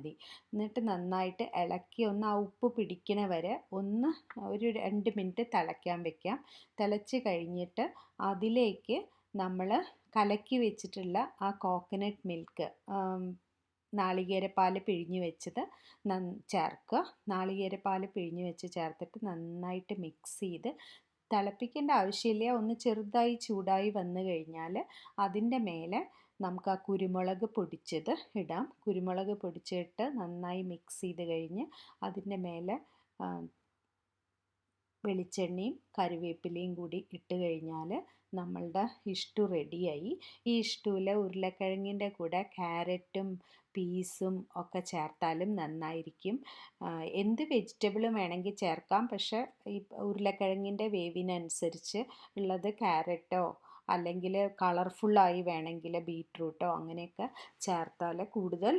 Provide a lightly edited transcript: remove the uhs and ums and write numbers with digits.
മതി. എന്നിട്ട് നന്നായിട്ട് ഇളക്കി ഒന്ന് ആ ഉപ്പ് പിടിക്കണ വരെ ഒന്ന് ഒരു 2 മിനിറ്റ് തിളയ്ക്കാൻ വെക്കാം. തിളച്ച് കഴിഞ്ഞിട്ട് അതിലേക്ക് നമ്മൾ കലക്കി വെച്ചിട്ടുള്ള ആ കോക്കനട്ട് മിൽക്ക്, നാളികേരപ്പാൽ പിഴിഞ്ഞ് വെച്ചത് ചേർക്കുക. നാളികേരപ്പാൽ പിഴിഞ്ഞ് വെച്ച് ചേർത്തിട്ട് നന്നായിട്ട് മിക്സ് ചെയ്ത് തിളപ്പിക്കേണ്ട ആവശ്യമില്ല. ഒന്ന് ചെറുതായി ചൂടായി വന്നു കഴിഞ്ഞാൽ അതിൻ്റെ മേലെ നമുക്ക് ആ കുരുമുളക് പൊടിച്ചത് ഇടാം. കുരുമുളക് പൊടിച്ചിട്ട് നന്നായി മിക്സ് ചെയ്ത് കഴിഞ്ഞ് അതിൻ്റെ മേലെ വെളിച്ചെണ്ണയും കറിവേപ്പിലയും കൂടി ഇട്ട് കഴിഞ്ഞാൽ നമ്മളുടെ ഇഷ്ടു റെഡിയായി. ഈ ഇഷ്ടുവിൽ ഉരുളക്കിഴങ്ങിൻ്റെ കൂടെ ക്യാരറ്റും പീസും ഒക്കെ ചേർത്താലും നന്നായിരിക്കും. എന്ത് വെജിറ്റബിളും വേണമെങ്കിൽ ചേർക്കാം. പക്ഷേ ഈ ഉരുളക്കിഴങ്ങിൻ്റെ വേവിനനുസരിച്ച് ഉള്ളത് ക്യാരറ്റോ അല്ലെങ്കിൽ കളർഫുള്ളായി വേണമെങ്കിൽ ബീട്രൂട്ടോ അങ്ങനെയൊക്കെ ചേർത്താൽ കൂടുതൽ